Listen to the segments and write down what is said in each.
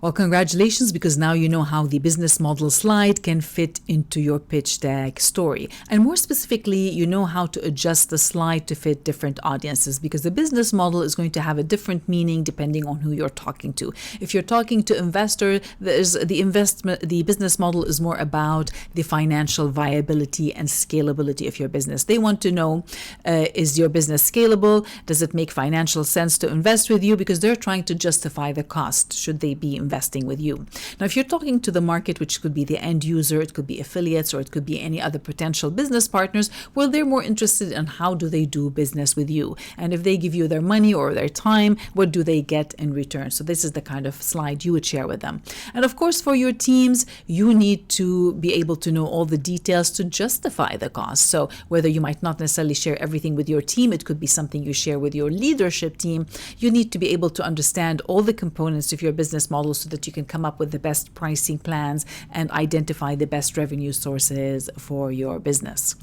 Well, congratulations, because now you know how the business model slide can fit into your pitch deck story. And more specifically, you know how to adjust the slide to fit different audiences, because the business model is going to have a different meaning depending on who you're talking to. If you're talking to investor, the business model is more about the financial viability and scalability of your business. They want to know, is your business scalable? Does it make financial sense to invest with you? Because they're trying to justify the cost. Should they be investing with you? Now, if you're talking to the market, which could be the end user, it could be affiliates, or it could be any other potential business partners, well, they're more interested in how do they do business with you. And if they give you their money or their time, what do they get in return? So this is the kind of slide you would share with them. And of course, for your teams, you need to be able to know all the details to justify the cost. So whether you might not necessarily share everything with your team, it could be something you share with your leadership team. You need to be able to understand all the components of your business model so that you can come up with the best pricing plans and identify the best revenue sources for your business.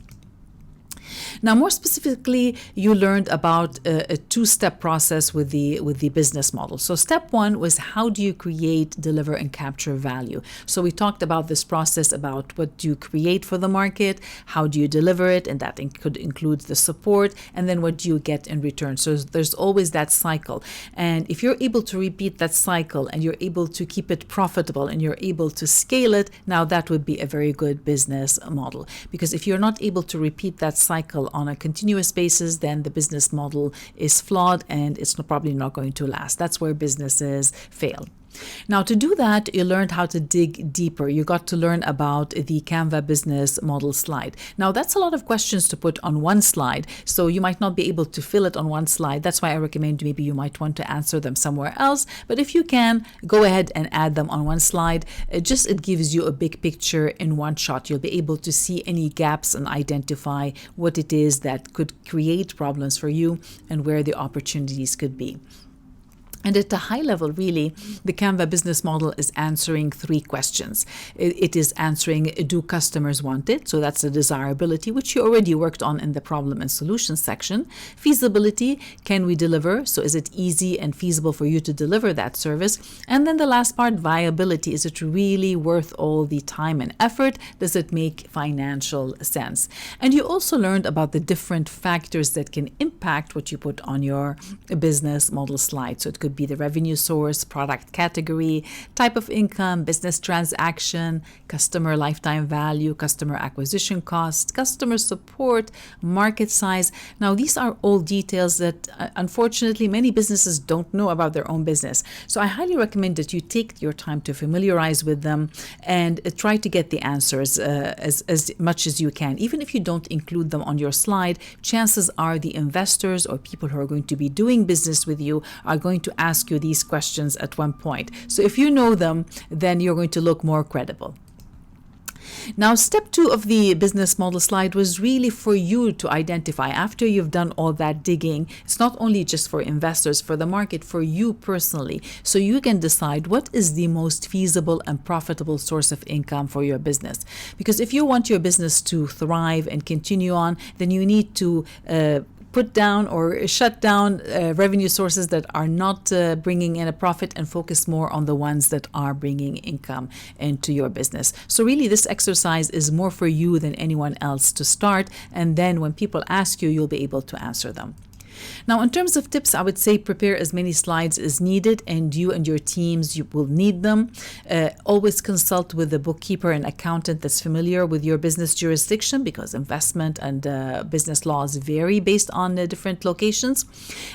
Now, more specifically, you learned about a two-step process with the business model. So step one was, how do you create, deliver, and capture value? So we talked about this process, about what do you create for the market, how do you deliver it, and that could include the support, and then what do you get in return. So there's always that cycle. And if you're able to repeat that cycle and you're able to keep it profitable and you're able to scale it, now that would be a very good business model. Because if you're not able to repeat that cycle on a continuous basis, then the business model is flawed and it's probably not going to last. That's where businesses fail. Now, to do that, you learned how to dig deeper. You got to learn about the Canva business model slide. Now, that's a lot of questions to put on one slide, so you might not be able to fill it on one slide. That's why I recommend maybe you might want to answer them somewhere else. But if you can, go ahead and add them on one slide. It gives you a big picture in one shot. You'll be able to see any gaps and identify what it is that could create problems for you and where the opportunities could be. And at a high level, really, the Canva business model is answering three questions. It is answering, do customers want it? So that's a desirability, which you already worked on in the problem and solution section. Feasibility, can we deliver? So is it easy and feasible for you to deliver that service? And then the last part, viability. Is it really worth all the time and effort? Does it make financial sense? And you also learned about the different factors that can impact what you put on your business model slide. So it could be the revenue source, product category, type of income, business transaction, customer lifetime value, customer acquisition cost, customer support, market size. Now, these are all details that unfortunately many businesses don't know about their own business. So I highly recommend that you take your time to familiarize with them and try to get the answers as much as you can. Even if you don't include them on your slide, chances are the investors or people who are going to be doing business with you are going to ask you these questions at one point. So if you know them, then you're going to look more credible. Now, step two of the business model slide was really for you to identify, after you've done all that digging. It's not only just for investors, for the market, for you personally. So you can decide what is the most feasible and profitable source of income for your business. Because if you want your business to thrive and continue on, then you need to put down or shut down revenue sources that are not bringing in a profit and focus more on the ones that are bringing income into your business. So really, this exercise is more for you than anyone else to start. And then when people ask you, you'll be able to answer them. Now, in terms of tips, I would say prepare as many slides as needed, and you and your teams, you will need them. Always consult with a bookkeeper and accountant that's familiar with your business jurisdiction, because investment and business laws vary based on the different locations.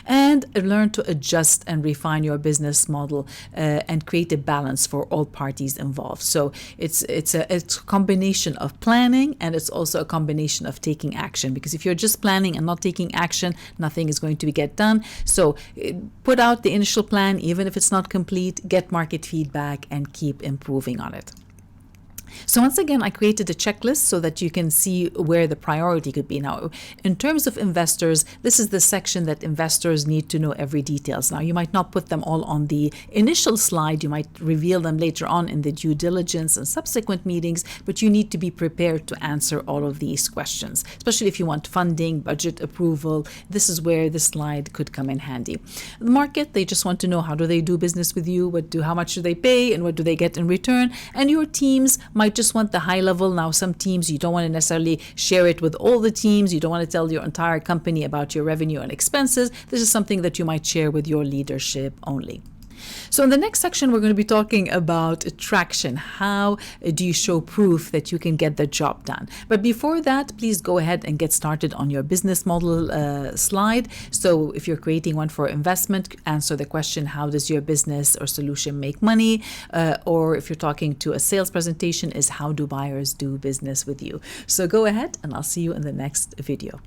And learn to adjust and refine your business model and create a balance for all parties involved. So it's a combination of planning, and it's also a combination of taking action, because if you're just planning and not taking action, nothing is going to get done. So put out the initial plan, even if it's not complete, get market feedback and keep improving on it. So once again, I created a checklist so that you can see where the priority could be. Now, in terms of investors, this is the section that investors need to know every details. Now, you might not put them all on the initial slide. You might reveal them later on in the due diligence and subsequent meetings, but you need to be prepared to answer all of these questions, especially if you want funding, budget approval. This is where this slide could come in handy. The market, they just want to know how do they do business with you, how much do they pay, and what do they get in return. And your teams might just want the high level. Now, some teams, you don't want to necessarily share it with all the teams. You don't want to tell your entire company about your revenue and expenses. This is something that you might share with your leadership only. So in the next section, we're going to be talking about traction. How do you show proof that you can get the job done? But before that, please go ahead and get started on your business model slide. So if you're creating one for investment, answer the question, how does your business or solution make money? Or if you're talking to a sales presentation, is how do buyers do business with you? So go ahead and I'll see you in the next video.